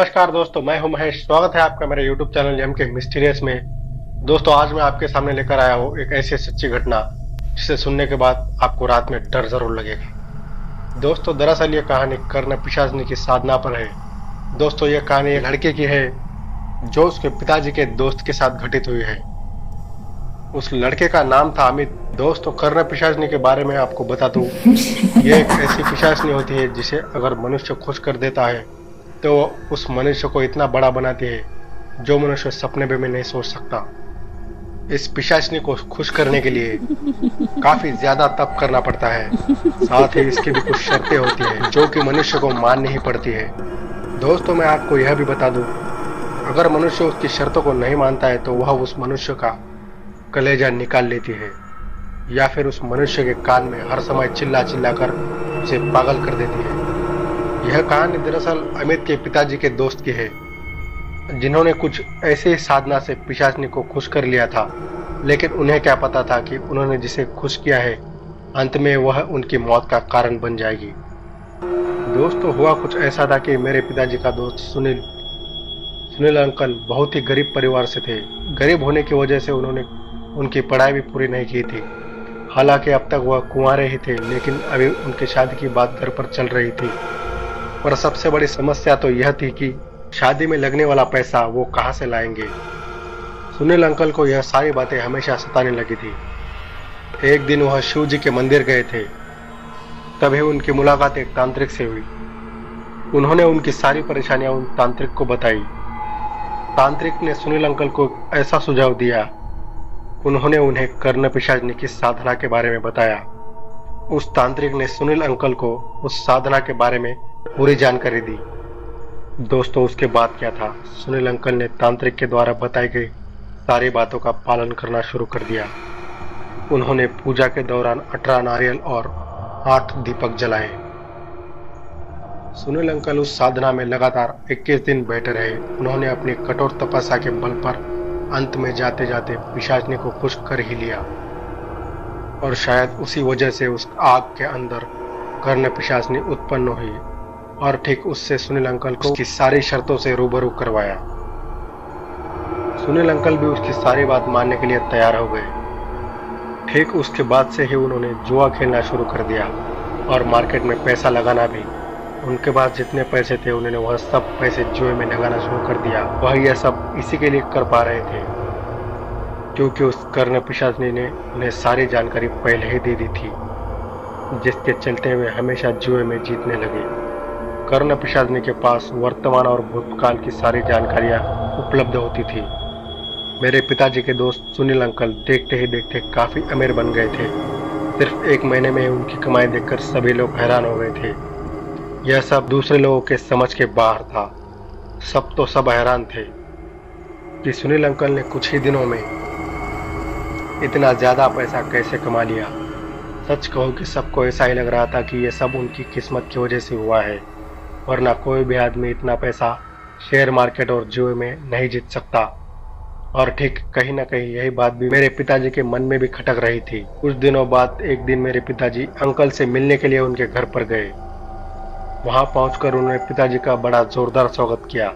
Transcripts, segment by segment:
नमस्कार दोस्तों, मैं हूं महेश। स्वागत है आपका मेरे YouTube चैनल एम के मिस्टीरियस में। दोस्तों, आज मैं आपके सामने लेकर आया हूं एक ऐसी सच्ची घटना जिसे सुनने के बाद आपको रात में डर जरूर लगेगा। दोस्तों, दरअसल ये कहानी कर्ण पिशाचनी की साधना पर है। दोस्तों, ये कहानी एक लड़के की है जो उसके पिताजी के दोस्त के साथ घटित हुई है। उस लड़के का नाम था अमित। दोस्तों, कर्ण पिशाचनी के बारे में आपको बता दूं, ये एक ऐसी पिशाचनी होती है जिसे अगर मनुष्य खुश कर देता है तो उस मनुष्य को इतना बड़ा बनाती है जो मनुष्य सपने में भी नहीं सोच सकता। इस पिशाचनी को खुश करने के लिए काफी ज्यादा तप करना पड़ता है। साथ ही इसकी भी कुछ शर्तें होती है जो कि मनुष्य को माननी ही पड़ती है। दोस्तों, मैं आपको यह भी बता दूं, अगर मनुष्य उसकी शर्तों को नहीं मानता है तो वह उस मनुष्य का कलेजा निकाल लेती है या फिर उस मनुष्य के कान में हर समय चिल्ला चिल्ला कर उसे पागल कर देती है। यह कहानी दरअसल अमित के पिताजी के दोस्त की है, जिन्होंने कुछ ऐसे साधना से पिशाचनी को खुश कर लिया था। लेकिन उन्हें क्या पता था कि उन्होंने जिसे खुश किया है अंत में वह उनकी मौत का कारण बन जाएगी। दोस्तों, हुआ कुछ ऐसा था कि मेरे पिताजी का दोस्त सुनील अंकल बहुत ही गरीब परिवार से थे। गरीब होने की वजह से उन्होंने उनकी पढ़ाई भी पूरी नहीं की थी। हालांकि अब तक वह कुंवारे ही थे, लेकिन अभी उनकी शादी की बात घर पर चल रही थी। पर सबसे बड़ी समस्या तो यह थी कि शादी में लगने वाला पैसा वो कहां से लाएंगे। सुनील अंकल को यह सारी बातें हमेशा सताने लगी थी। एक दिन वह शिव जी के मंदिर गए थे, तभी उनकी मुलाकात एक तांत्रिक से हुई। उन्होंने उनकी सारी परेशानियां उन तांत्रिक को बताई। तांत्रिक ने सुनील अंकल को ऐसा सुझाव दिया। उन्होंने उन्हें कर्ण पिशाचनी की साधना के बारे में बताया। उस तांत्रिक ने सुनील अंकल को उस साधना के बारे में पूरी जानकारी दी। दोस्तों, उसके बाद क्या था, सुनील अंकल ने तांत्रिक के द्वारा बताई गई सारी बातों का पालन करना शुरू कर दिया। उन्होंने पूजा के दौरान 18 नारियल और 8 दीपक जलाए। सुनील अंकल उस साधना में लगातार 21 दिन बैठे रहे। उन्होंने अपनी कठोर तपस्या के बल पर अंत में जाते जाते पिशाचनी को खुश कर ही लिया। और शायद उसी वजह से उस आग के अंदर कर्ण पिशाचनी उत्पन्न हुई और ठीक उससे सुनील अंकल को उसकी सारी शर्तों से रूबरू करवाया। सुनील अंकल भी उसकी सारी बात मानने के लिए तैयार हो गए। ठीक उसके बाद से ही उन्होंने जुआ खेलना शुरू कर दिया और मार्केट में पैसा लगाना भी। उनके पास जितने पैसे थे उन्होंने वह सब पैसे जुए में लगाना शुरू कर दिया। वह यह सब इसी के लिए कर पा रहे थे क्योंकि उस कर्ण पिशाचनी ने उन्हें सारी जानकारी पहले ही दे दी थी, जिसके चलते वे हमेशा जुए में जीतने लगे। कर्ण पिशाचनी के पास वर्तमान और भूतकाल की सारी जानकारियां उपलब्ध होती थी। मेरे पिताजी के दोस्त सुनील अंकल देखते ही देखते काफी अमीर बन गए थे। सिर्फ 1 महीने में उनकी कमाई देखकर सभी लोग हैरान हो गए थे। यह सब दूसरे लोगों के समझ के बाहर था। सब हैरान थे कि सुनील अंकल ने कुछ ही दिनों में इतना ज्यादा पैसा कैसे कमा लिया। सच कहूं कि सबको ऐसा ही लग रहा था कि यह सब उनकी किस्मत की वजह से हुआ है, वरना कोई भी आदमी इतना पैसा शेयर मार्केट और जुए में नहीं जीत सकता। और ठीक कहीं ना कहीं यही बात भी मेरे पिताजी के मन में भी खटक रही थी। कुछ दिनों बाद एक दिन मेरे पिताजी अंकल से मिलने के लिए उनके घर पर गए। वहां पहुंचकर उन्होंने पिताजी का बड़ा जोरदार स्वागत किया।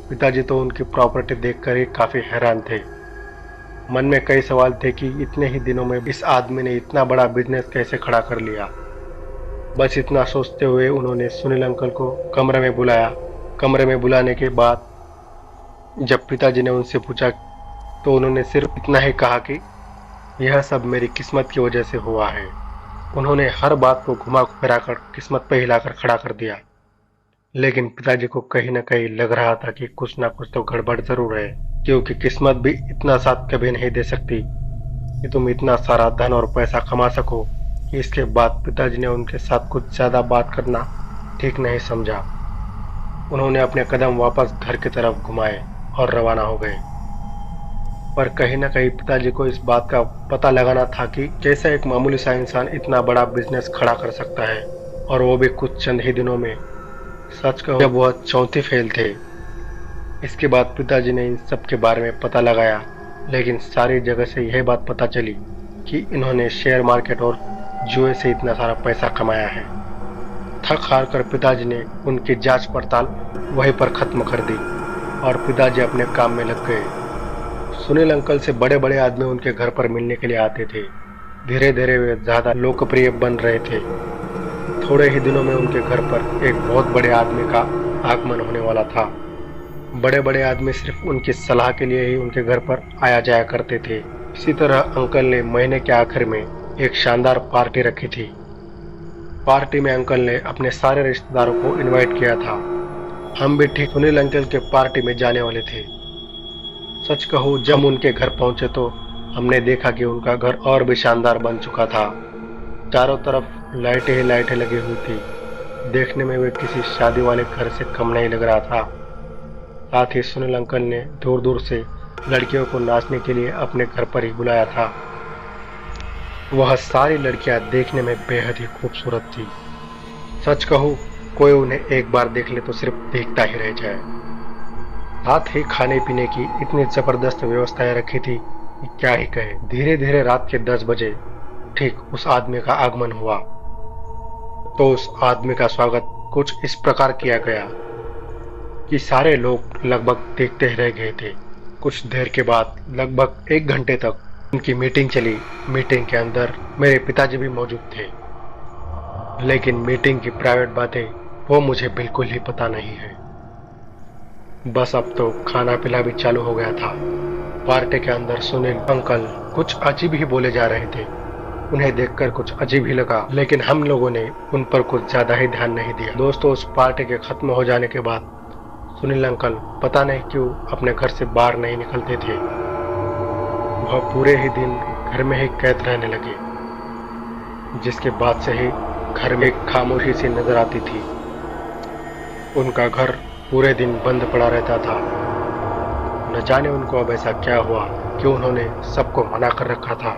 पिताजी तो उनकी प्रॉपर्टी देखकर ही काफी हैरान थे। मन में कई सवाल थे कि इतने ही दिनों में इस आदमी ने इतना बड़ा बिजनेस कैसे खड़ा कर लिया। बस इतना सोचते हुए उन्होंने सुनील अंकल को कमरे में बुलाया। कमरे में बुलाने के बाद जब पिताजी ने उनसे पूछा तो उन्होंने सिर्फ इतना ही कहा कि यह सब मेरी किस्मत की वजह से हुआ है। उन्होंने हर बात को घुमा फिरा कर किस्मत पर हिलाकर खड़ा कर दिया। लेकिन पिताजी को कहीं न कहीं लग रहा था कि कुछ ना कुछ तो गड़बड़ जरूर है, क्योंकि किस्मत भी इतना साथ कभी नहीं दे सकती कि तुम इतना सारा धन और पैसा कमा सको। इसके बाद पिताजी ने उनके साथ कुछ ज्यादा बात करना ठीक नहीं समझा। उन्होंने अपने कदम वापस घर की तरफ घुमाए और रवाना हो गए। पर कहीं ना कहीं पिताजी को इस बात का पता लगाना था कि कैसे एक मामूली सा इंसान इतना बड़ा बिजनेस खड़ा कर सकता है, और वो भी कुछ चंद ही दिनों में। सच कहूं, जब वह चौथी फेल थे। इसके बाद पिताजी ने इन सब के बारे में पता लगाया, लेकिन सारी जगह से यह बात पता चली कि इन्होंने शेयर मार्केट और जुए से इतना सारा पैसा कमाया है। थक हार कर पिताजी ने उनकी जांच पड़ताल वहीं पर खत्म कर दी और पिताजी अपने काम में लग गए। सुनील अंकल से बड़े बड़े आदमी उनके घर पर मिलने के लिए आते थे। धीरे धीरे वे ज्यादा लोकप्रिय बन रहे थे। थोड़े ही दिनों में उनके घर पर एक बहुत बड़े आदमी का आगमन होने वाला था। बड़े बड़े आदमी सिर्फ उनकी सलाह के लिए ही उनके घर पर आया जाया करते थे। इसी तरह अंकल ने महीने के आखिर में एक शानदार पार्टी रखी थी। पार्टी में अंकल ने अपने सारे रिश्तेदारों को इनवाइट किया था। हम भी ठीक सुनील अंकल के पार्टी में जाने वाले थे। सच कहूँ, जब उनके घर पहुंचे तो हमने देखा कि उनका घर और भी शानदार बन चुका था। चारों तरफ लाइटें ही लाइटें लगी हुई थी। देखने में वे किसी शादी वाले घर से कम नहीं लग रहा था। साथ ही सुनील अंकल ने दूर दूर से लड़कियों को नाचने के लिए अपने घर पर ही बुलाया था। वह सारी लड़कियां देखने में बेहद ही खूबसूरत थी। सच कहूं, कोई उन्हें एक बार देख ले तो सिर्फ देखता ही रह जाए। साथ ही खाने पीने की इतनी जबरदस्त व्यवस्थाएं रखी थी कि क्या ही कहे। धीरे धीरे रात के 10 बजे ठीक उस आदमी का आगमन हुआ। तो उस आदमी का स्वागत कुछ इस प्रकार किया गया कि सारे लोग लगभग देखते ही रह गए थे। कुछ देर के बाद लगभग 1 घंटे तक उनकी मीटिंग चली। मीटिंग के अंदर मेरे पिताजी भी मौजूद थे, लेकिन मीटिंग की प्राइवेट बातें वो मुझे बिल्कुल ही पता नहीं है। बस अब तो खाना पीना भी चालू हो गया था। पार्टी के अंदर सुनील अंकल कुछ अजीब ही बोले जा रहे थे। उन्हें देखकर कुछ अजीब ही लगा, लेकिन हम लोगों ने उन पर कुछ ज्यादा ही ध्यान नहीं दिया। दोस्तों, उस पार्टी के खत्म हो जाने के बाद सुनील अंकल पता नहीं क्यों अपने घर से बाहर नहीं निकलते थे। वह पूरे ही दिन घर में ही कैद रहने लगे, जिसके बाद से ही घर में एक खामोशी सी नजर आती थी। उनका घर पूरे दिन बंद पड़ा रहता था। न जाने उनको अब ऐसा क्या हुआ कि उन्होंने सबको मना कर रखा था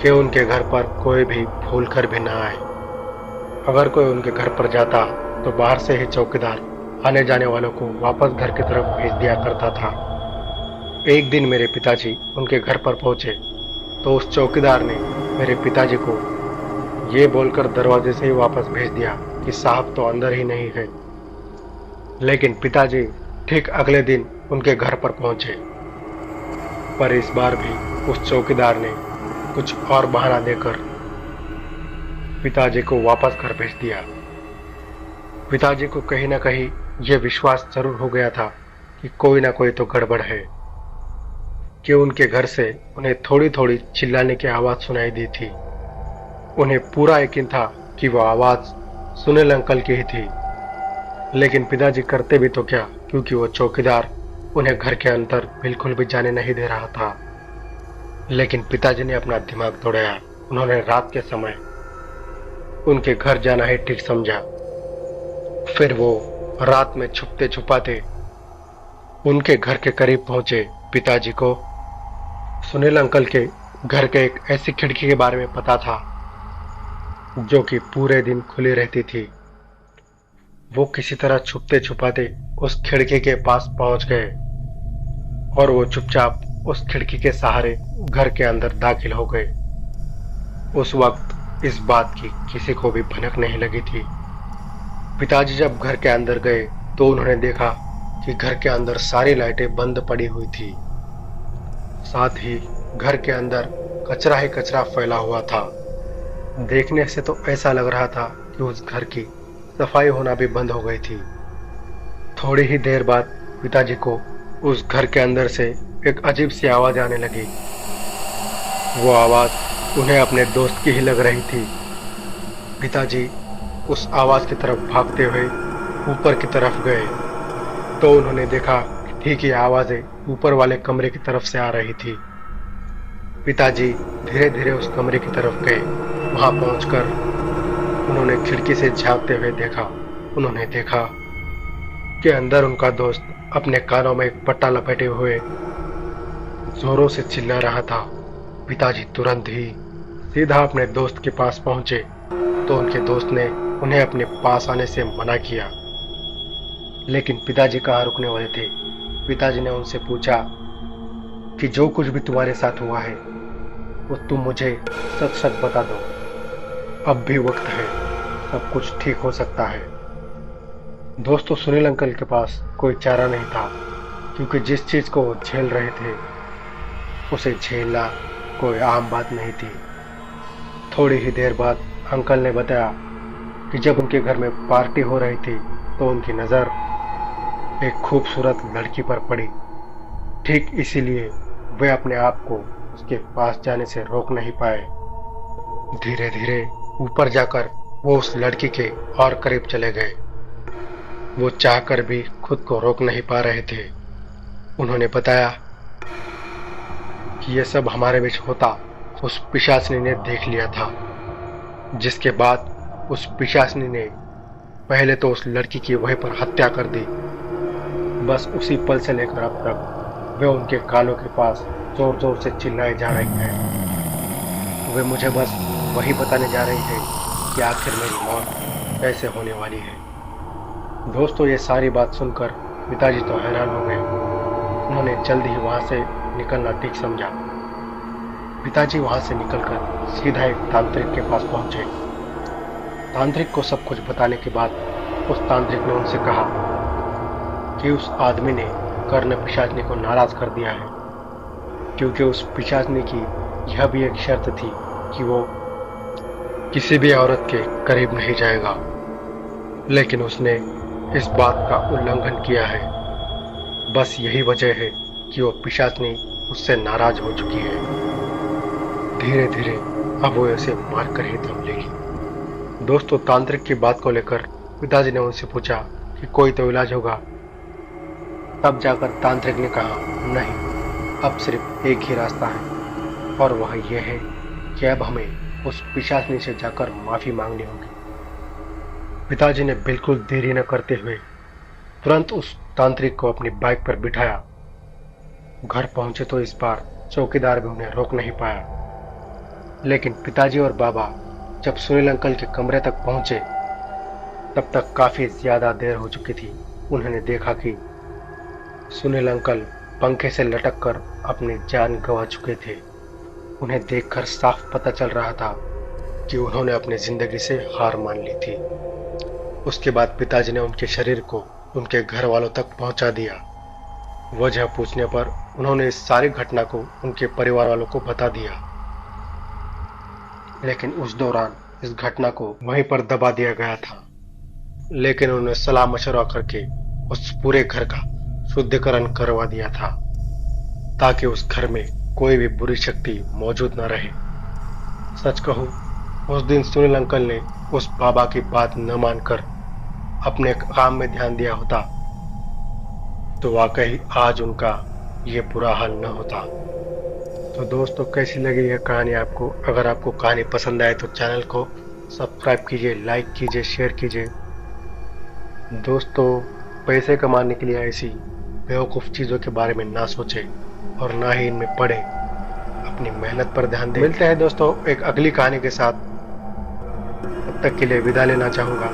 कि उनके घर पर कोई भी भूल कर भी न आए। अगर कोई उनके घर पर जाता तो बाहर से ही चौकीदार आने जाने वालों को वापस घर की तरफ भेज दिया करता था। एक दिन मेरे पिताजी उनके घर पर पहुंचे तो उस चौकीदार ने मेरे पिताजी को ये बोलकर दरवाजे से ही वापस भेज दिया कि साहब तो अंदर ही नहीं है। लेकिन पिताजी ठीक अगले दिन उनके घर पर पहुंचे, पर इस बार भी उस चौकीदार ने कुछ और बहाना देकर पिताजी को वापस घर भेज दिया। पिताजी को कहीं ना कहीं यह विश्वास जरूर हो गया था कि कोई ना कोई तो गड़बड़ है, कि उनके घर से उन्हें थोड़ी थोड़ी चिल्लाने की आवाज सुनाई दी थी। उन्हें पूरा यकीन था कि वह आवाज सुनील अंकल की ही थी, लेकिन पिताजी करते भी तो क्या, क्योंकि वो चौकीदार उन्हें घर के अंदर बिल्कुल भी जाने नहीं दे रहा था। लेकिन पिताजी ने अपना दिमाग दौड़ाया। उन्होंने रात के समय उनके घर जाना ही ठीक समझा। फिर वो रात में छुपते छुपाते उनके घर के करीब पहुंचे। पिताजी को सुनील अंकल के घर के एक ऐसी खिड़की के बारे में पता था जो कि पूरे दिन खुली रहती थी। वो किसी तरह छुपते छुपाते उस खिड़की के पास पहुंच गए और वो चुपचाप उस खिड़की के सहारे घर के अंदर दाखिल हो गए। उस वक्त इस बात की किसी को भी भनक नहीं लगी थी। पिताजी जब घर के अंदर गए तो उन्होंने देखा कि घर के अंदर सारी लाइटें बंद पड़ी हुई थी। साथ ही घर के अंदर कचरा ही कचरा फैला हुआ था। देखने से तो ऐसा लग रहा था कि उस घर की सफाई होना भी बंद हो गई थी। थोड़ी ही देर बाद पिताजी को उस घर के अंदर से एक अजीब सी आवाज आने लगी। वो आवाज उन्हें अपने दोस्त की ही लग रही थी। पिताजी उस आवाज की तरफ भागते हुए ऊपर की तरफ गए तो उन्होंने देखा ठीक ये आवाजें ऊपर वाले कमरे की तरफ से आ रही थी। पिताजी धीरे धीरे उस कमरे की तरफ गए। वहां पहुंचकर उन्होंने खिड़की से झांकते हुए देखा। उन्होंने देखा कि अंदर उनका दोस्त अपने कानों में एक पट्टा लपेटे हुए जोरों से चिल्ला रहा था। पिताजी तुरंत ही सीधा अपने दोस्त के पास पहुंचे तो उनके दोस्त ने उन्हें अपने पास आने से मना किया, लेकिन पिताजी कहाँ रुकने वाले थे। पिताजी ने उनसे पूछा कि जो कुछ भी तुम्हारे साथ हुआ है वो तुम मुझे सच सच बता दो, अब भी वक्त है। सब कुछ ठीक हो सकता है। दोस्तों, सुनील अंकल के पास कोई चारा नहीं था, क्योंकि जिस चीज को वो झेल रहे थे उसे झेलना कोई आम बात नहीं थी। थोड़ी ही देर बाद अंकल ने बताया कि जब उनके घर में पार्टी हो रही थी तो उनकी नज़र एक खूबसूरत लड़की पर पड़ी। ठीक इसीलिए वे अपने आप को उसके पास जाने से रोक नहीं पाए। धीरे धीरे ऊपर जाकर वो उस लड़की के और करीब चले गए। वो चाहकर भी खुद को रोक नहीं पा रहे थे। उन्होंने बताया कि यह सब हमारे बीच होता उस पिशाचनी ने देख लिया था, जिसके बाद उस पिशाचनी ने पहले तो उस लड़की की वहीं पर हत्या कर दी। बस उसी पल से लेकर अब तक वे उनके कानों के पास जोर जोर से चिल्लाए जा रही है। वे मुझे बस वही बताने जा रही है कि आखिर मेरी मौत कैसे होने वाली है। दोस्तों, ये सारी बात सुनकर पिताजी तो हैरान हो गए। उन्होंने जल्द ही वहां से निकलना ठीक समझा। पिताजी वहां से निकलकर सीधा एक तांत्रिक के पास पहुंचे। तांत्रिक को सब कुछ बताने के बाद उस तांत्रिक ने उनसे कहा कि उस आदमी ने कर्ण पिशाचनी को नाराज कर दिया है, क्योंकि उस पिशाचनी की यह भी एक शर्त थी कि वो किसी भी औरत के करीब नहीं जाएगा, लेकिन उसने इस बात का उल्लंघन किया है। बस यही वजह है कि वो पिशाचनी उससे नाराज हो चुकी है। धीरे धीरे अब वो उसे मार कर ही दम लेगी। दोस्तों, तांत्रिक की बात को लेकर पिताजी ने उनसे पूछा कि कोई तो इलाज होगा। तब जाकर तांत्रिक ने कहा, नहीं, अब सिर्फ एक ही रास्ता है, और वह यह है कि अब हमें उस पिशाचनी से जाकर माफी मांगनी होगी। पिताजी ने बिल्कुल देरी न करते हुए तुरंत उस तांत्रिक को अपनी बाइक पर बिठाया। घर पहुंचे तो इस बार चौकीदार भी उन्हें रोक नहीं पाया। लेकिन पिताजी और बाबा जब सुनील अंकल के कमरे तक पहुंचे तब तक काफी ज्यादा देर हो चुकी थी। उन्होंने देखा कि सुनील अंकल पंखे से लटक कर अपनी जान गंवा चुके थे। उन्हें देखकर साफ पता चल रहा था कि उन्होंने अपनी जिंदगी से हार मान ली थी। उसके बाद पिताजी ने उनके शरीर को उनके घर वालों तक पहुंचा दिया। वजह पूछने पर उन्होंने इस सारी घटना को उनके परिवार वालों को बता दिया, लेकिन उस दौरान इस घटना को वहीं पर दबा दिया गया था। लेकिन उन्होंने सलाह मशवरा करके उस पूरे घर का शुद्धिकरण करवा दिया था, ताकि उस घर में कोई भी बुरी शक्ति मौजूद न रहे। सच कहूं, उस दिन सुनील अंकल ने उस बाबा की बात न मानकर अपने काम में ध्यान दिया होता तो वाकई आज उनका ये बुरा हाल न होता। तो दोस्तों, कैसी लगी यह कहानी आपको? अगर आपको कहानी पसंद आए तो चैनल को सब्सक्राइब कीजिए, लाइक कीजिए, शेयर कीजिए। दोस्तों, पैसे कमाने के लिए ऐसी बेवकूफ़ चीज़ों के बारे में ना सोचें और ना ही इनमें पड़े। अपनी मेहनत पर ध्यान दें। मिलते हैं दोस्तों एक अगली कहानी के साथ। तब तक के लिए विदा लेना चाहूँगा।